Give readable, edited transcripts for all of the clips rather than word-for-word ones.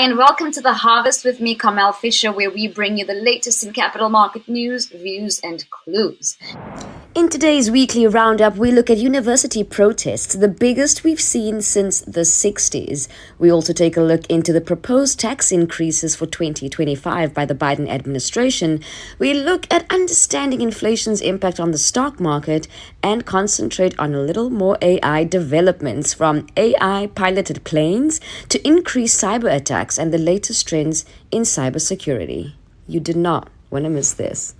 and welcome to The Harvest with me, Carmel Fisher, where we bring you the latest in capital market news, views, and clues. In today's weekly roundup, we look at university protests, the biggest we've seen since the 60s. We also take a look into the proposed tax increases for 2025 by the Biden administration. We look at understanding inflation's impact on the stock market and concentrate on a little more AI developments, from AI-piloted planes to increased cyber attacks and the latest trends in cybersecurity. You did not want to miss this.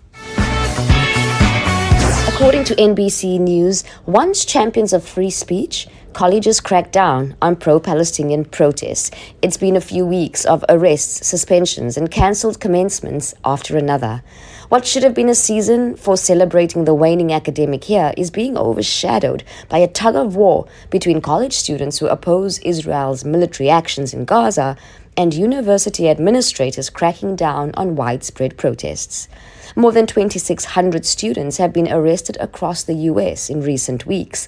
According to NBC News, once champions of free speech, colleges crack down on pro-Palestinian protests. It's been a few weeks of arrests, suspensions, and cancelled commencements after another. What should have been a season for celebrating the waning academic year is being overshadowed by a tug-of-war between college students who oppose Israel's military actions in Gaza and university administrators cracking down on widespread protests. More than 2,600 students have been arrested across the U.S. in recent weeks,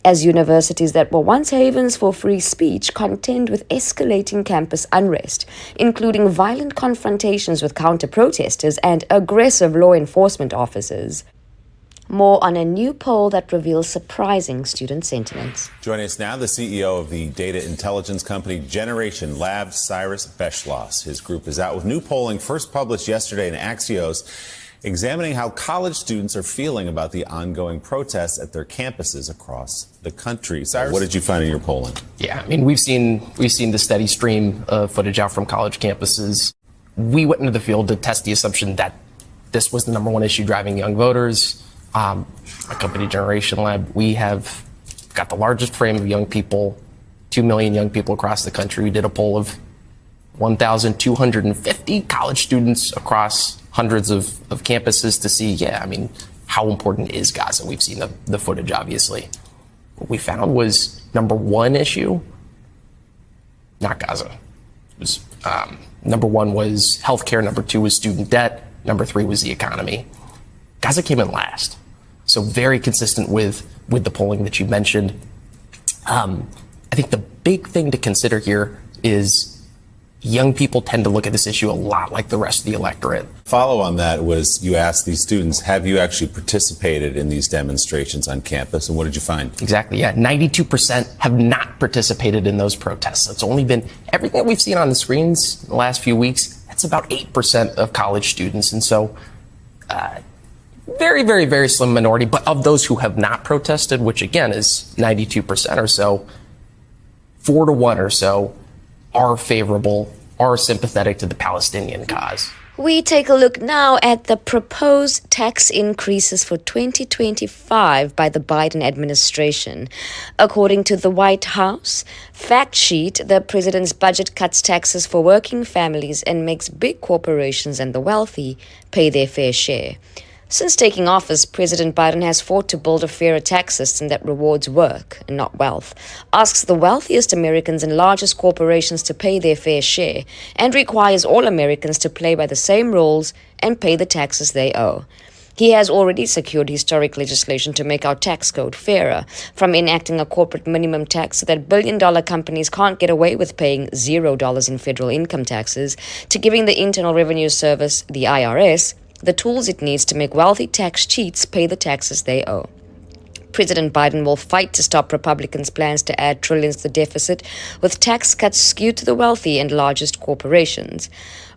as universities that were once havens for free speech contend with escalating campus unrest, including violent confrontations with counter-protesters and aggressive law enforcement officers. More on a new poll that reveals surprising student sentiments. Joining us now, the CEO of the data intelligence company Generation Labs, Cyrus Beschloss. His group is out with new polling first published yesterday in Axios, examining how college students are feeling about the ongoing protests at their campuses across the country. Cyrus, what did you find in your polling? Yeah, I mean, we've seen the steady stream of footage out from college campuses. We went into the field to test the assumption that this was the number one issue driving young voters. A company, Generation Lab, we have got the largest frame of young people, 2 million young people across the country. We did a poll of 1,250 college students across hundreds of campuses to see, how important is Gaza? We've seen the footage, obviously. What we found was number one issue, not Gaza. It was, number one was healthcare, number two was student debt, number three was the economy. Gaza came in last. So very consistent with the polling that you mentioned. I think the big thing to consider here is young people tend to look at this issue a lot like the rest of the electorate. Follow on that was you asked these students, have you actually participated in these demonstrations on campus? And what did you find? Exactly, yeah. 92% have not participated in those protests. It's only been everything that we've seen on the screens in the last few weeks. That's about 8% of college students. And so very, very, very slim minority. But of those who have not protested, which again is 92% or so, 4 to 1 or so are favorable, are sympathetic to the Palestinian cause. We take a look now at the proposed tax increases for 2025 by the Biden administration. According to the White House fact sheet, the president's budget cuts taxes for working families and makes big corporations and the wealthy pay their fair share. Since taking office, President Biden has fought to build a fairer tax system that rewards work and not wealth, asks the wealthiest Americans and largest corporations to pay their fair share, and requires all Americans to play by the same rules and pay the taxes they owe. He has already secured historic legislation to make our tax code fairer, from enacting a corporate minimum tax so that billion-dollar companies can't get away with paying $0 in federal income taxes, to giving the Internal Revenue Service, the IRS, the tools it needs to make wealthy tax cheats pay the taxes they owe. President Biden will fight to stop Republicans' plans to add trillions to the deficit, with tax cuts skewed to the wealthy and largest corporations.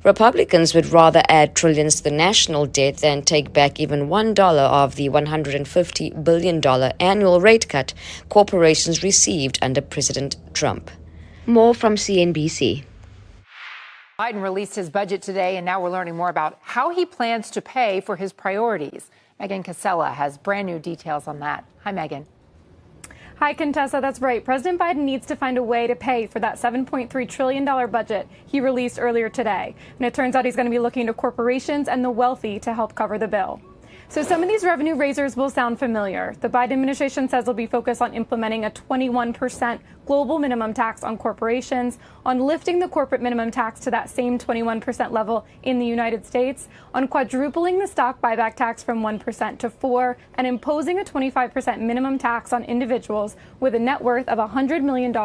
Republicans would rather add trillions to the national debt than take back even $1 of the $150 billion annual rate cut corporations received under President Trump. More from CNBC. Biden released his budget today, and now we're learning more about how he plans to pay for his priorities. Megan Casella has brand new details on that. Hi, Megan. Hi, Contessa. That's right. President Biden needs to find a way to pay for that $7.3 trillion budget he released earlier today. And it turns out he's going to be looking to corporations and the wealthy to help cover the bill. So some of these revenue raisers will sound familiar. The Biden administration says they'll be focused on implementing a 21% global minimum tax on corporations, on lifting the corporate minimum tax to that same 21% level in the United States, on quadrupling the stock buyback tax from 1% to 4%, and imposing a 25% minimum tax on individuals with a net worth of $100 million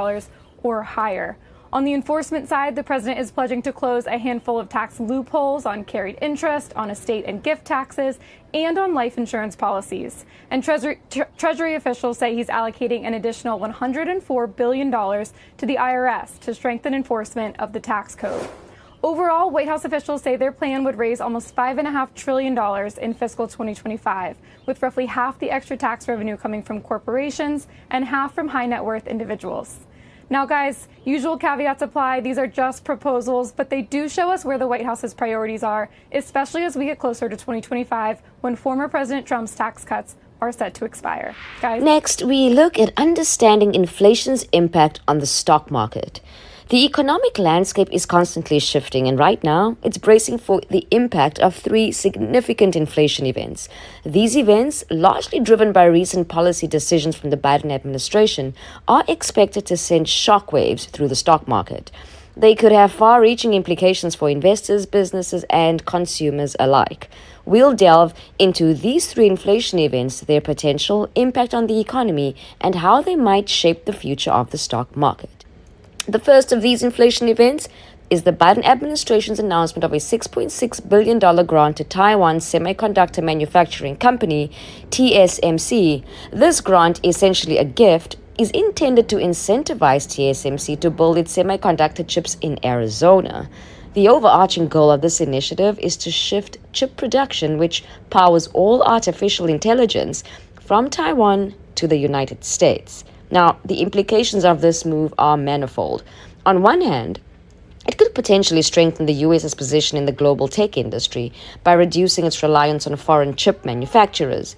or higher. On the enforcement side, the president is pledging to close a handful of tax loopholes on carried interest, on estate and gift taxes, and on life insurance policies. And Treasury officials say he's allocating an additional $104 billion to the IRS to strengthen enforcement of the tax code. Overall, White House officials say their plan would raise almost $5.5 trillion in fiscal 2025, with roughly half the extra tax revenue coming from corporations and half from high net worth individuals. Now, guys, usual caveats apply. These are just proposals, but they do show us where the White House's priorities are, especially as we get closer to 2025, when former President Trump's tax cuts are set to expire. Guys. Next, we look at understanding inflation's impact on the stock market. The economic landscape is constantly shifting, and right now, it's bracing for the impact of three significant inflation events. These events, largely driven by recent policy decisions from the Biden administration, are expected to send shockwaves through the stock market. They could have far-reaching implications for investors, businesses, and consumers alike. We'll delve into these three inflation events, their potential impact on the economy, and how they might shape the future of the stock market. The first of these inflation events is the Biden administration's announcement of a $6.6 billion grant to Taiwan's semiconductor manufacturing company, TSMC. This grant, essentially a gift, is intended to incentivize TSMC to build its semiconductor chips in Arizona. The overarching goal of this initiative is to shift chip production, which powers all artificial intelligence, from Taiwan to the United States. Now, the implications of this move are manifold. On one hand, it could potentially strengthen the US's position in the global tech industry by reducing its reliance on foreign chip manufacturers.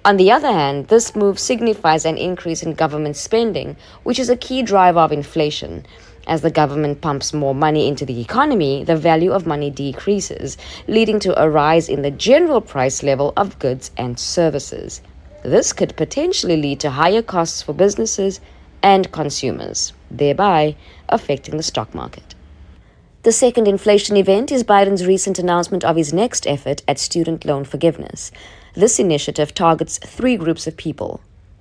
On the other hand, this move signifies an increase in government spending, which is a key driver of inflation. As the government pumps more money into the economy, the value of money decreases, leading to a rise in the general price level of goods and services. This could potentially lead to higher costs for businesses and consumers, thereby affecting the stock market. The second inflation event is Biden's recent announcement of his next effort at student loan forgiveness. This initiative targets three groups of people: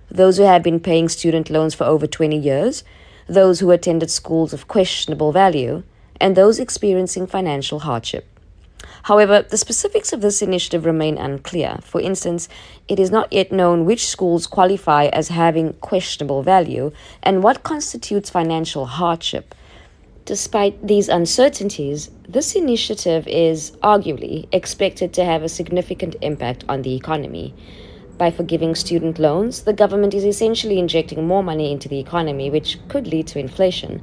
those who have been paying student loans for over 20 years, those who attended schools of questionable value, and those experiencing financial hardship. However, the specifics of this initiative remain unclear. For instance, it is not yet known which schools qualify as having questionable value and what constitutes financial hardship. Despite these uncertainties, this initiative is arguably expected to have a significant impact on the economy. By forgiving student loans, the government is essentially injecting more money into the economy, which could lead to inflation.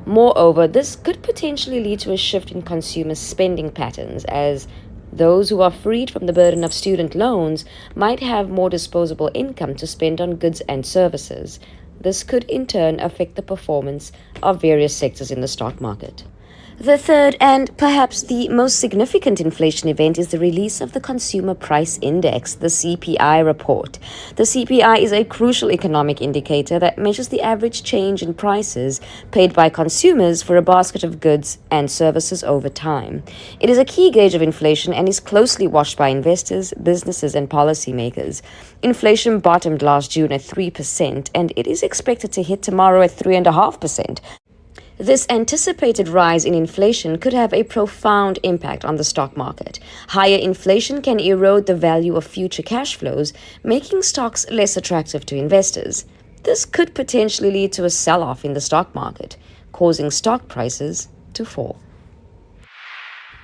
Moreover, this could potentially lead to a shift in consumer spending patterns, as those who are freed from the burden of student loans might have more disposable income to spend on goods and services. This could in turn affect the performance of various sectors in the stock market. The third and perhaps the most significant inflation event is the release of the Consumer Price Index, the CPI report. The CPI is a crucial economic indicator that measures the average change in prices paid by consumers for a basket of goods and services over time. It is a key gauge of inflation and is closely watched by investors, businesses, and policymakers. Inflation bottomed last June at 3%, and it is expected to hit tomorrow at 3.5%. This anticipated rise in inflation could have a profound impact on the stock market. Higher inflation can erode the value of future cash flows, making stocks less attractive to investors. This could potentially lead to a sell-off in the stock market, causing stock prices to fall.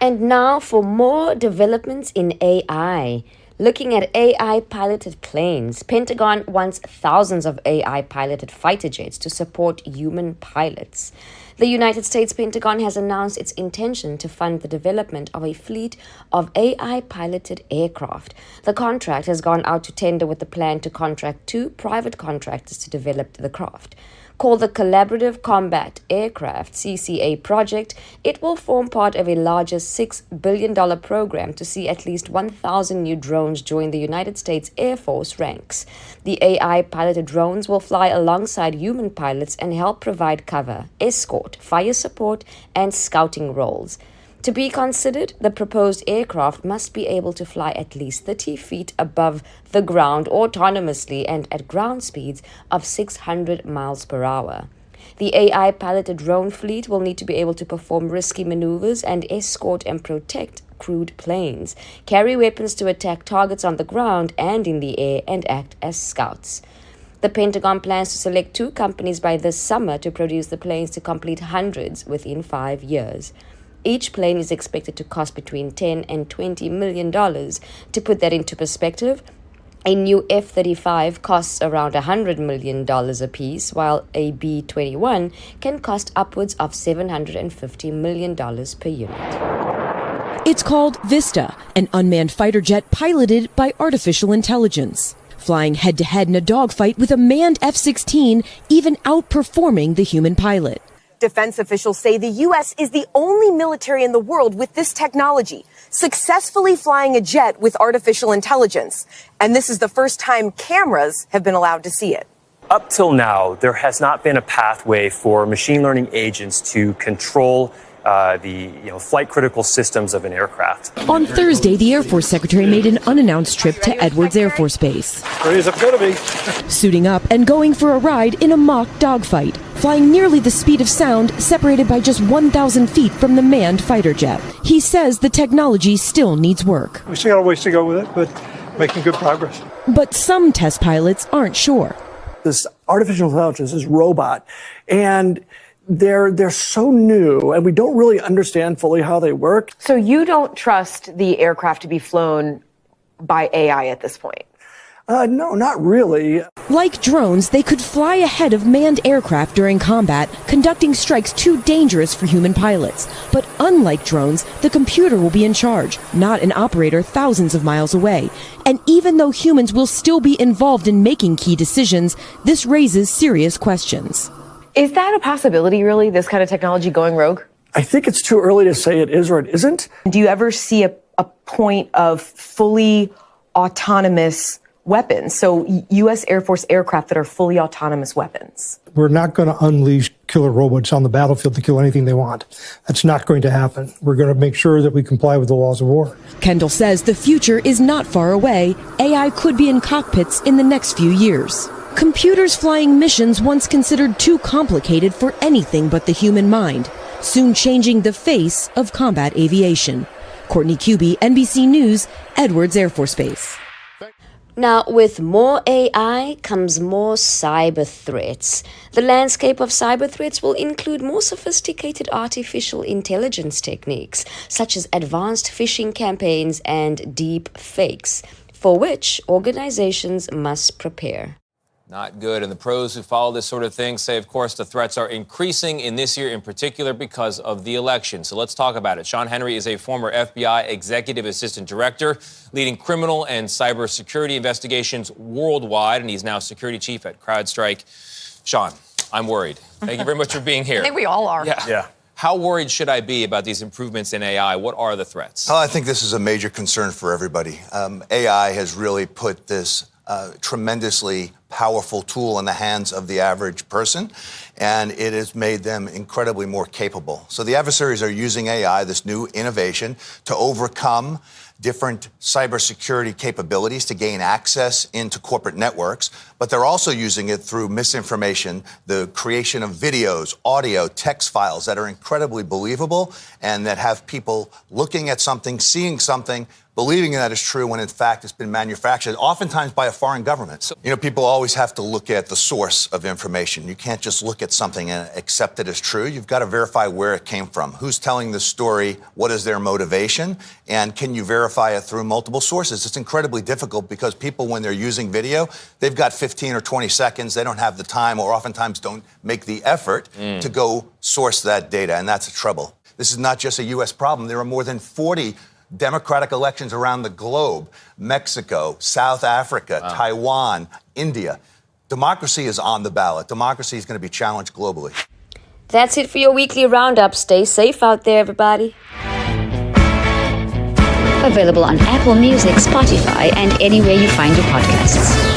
And now for more developments in AI. Looking at AI-piloted planes, Pentagon wants thousands of AI-piloted fighter jets to support human pilots. The United States Pentagon has announced its intention to fund the development of a fleet of AI-piloted aircraft. The contract has gone out to tender with the plan to contract 2 private contractors to develop the craft. Called the Collaborative Combat Aircraft CCA project, it will form part of a larger $6 billion program to see at least 1,000 new drones join the United States Air Force ranks. The AI-piloted drones will fly alongside human pilots and help provide cover, escort, fire support, and scouting roles. To be considered, the proposed aircraft must be able to fly at least 30 feet above the ground autonomously and at ground speeds of 600 miles per hour. The AI-piloted drone fleet will need to be able to perform risky maneuvers and escort and protect crewed planes, carry weapons to attack targets on the ground and in the air, and act as scouts. The Pentagon plans to select 2 companies by this summer to produce the planes to complete hundreds within 5 years. Each plane is expected to cost between $10 and $20 million. To put that into perspective, a new F-35 costs around $100 million apiece, while a B-21 can cost upwards of $750 million per unit. It's called Vista, an unmanned fighter jet piloted by artificial intelligence, flying head-to-head in a dogfight with a manned F-16, even outperforming the human pilot. Defense officials say the U.S. is the only military in the world with this technology, successfully flying a jet with artificial intelligence. And this is the first time cameras have been allowed to see it. Up till now, there has not been a pathway for machine learning agents to control the flight critical systems of an aircraft. On Thursday, the Air Force Secretary made an unannounced trip to Edwards Air Force Base. Suiting up and going for a ride in a mock dogfight, flying nearly the speed of sound, separated by just 1,000 feet from the manned fighter jet. He says the technology still needs work. We still got a ways to go with it, but making good progress. But some test pilots aren't sure. This artificial intelligence, this robot, and they're so new, and we don't really understand fully how they work. So you don't trust the aircraft to be flown by AI at this point? No, not really. Like drones, they could fly ahead of manned aircraft during combat, conducting strikes too dangerous for human pilots. But unlike drones, the computer will be in charge, not an operator thousands of miles away. And even though humans will still be involved in making key decisions, this raises serious questions. Is that a possibility, really, this kind of technology going rogue? I think it's too early to say it is or it isn't. Do you ever see a point of fully autonomous weapons? So U.S. Air Force aircraft that are fully autonomous weapons? We're not going to unleash killer robots on the battlefield to kill anything they want. That's not going to happen. We're going to make sure that we comply with the laws of war. Kendall says the future is not far away. AI could be in cockpits in the next few years. Computers flying missions once considered too complicated for anything but the human mind, soon changing the face of combat aviation. Courtney Kuby, NBC News, Edwards Air Force Base. Now, with more AI comes more cyber threats. The landscape of cyber threats will include more sophisticated artificial intelligence techniques, such as advanced phishing campaigns and deep fakes, for which organizations must prepare. Not good. And the pros who follow this sort of thing say, of course, the threats are increasing in this year in particular because of the election. So let's talk about it. Sean Henry is a former FBI executive assistant director leading criminal and cybersecurity investigations worldwide, and he's now security chief at CrowdStrike. Sean, I'm worried. Thank you very much for being here. I think we all are. Yeah. How worried should I be about these improvements in AI? What are the threats? I think this is a major concern for everybody. AI has really put this tremendously powerful tool in the hands of the average person, and it has made them incredibly more capable. So the adversaries are using AI, this new innovation, to overcome different cybersecurity capabilities to gain access into corporate networks, but they're also using it through misinformation, the creation of videos, audio, text files that are incredibly believable and that have people looking at something, seeing something, believing that is true when in fact it's been manufactured, oftentimes by a foreign government. So, people always have to look at the source of information. You can't just look at something and accept it as true. You've got to verify where it came from. Who's telling the story? What is their motivation? And can you verify it through multiple sources? It's incredibly difficult because people, when they're using video, they've got 15 or 20 seconds. They don't have the time or oftentimes don't make the effort to go source that data. And that's a trouble. This is not just a U.S. problem. There are more than 40 democratic elections around the globe, Mexico, South Africa, Taiwan, India. Democracy is on the ballot. Democracy is going to be challenged globally. That's it for your weekly roundup. Stay safe out there, everybody. Available on Apple Music, Spotify, and anywhere you find your podcasts.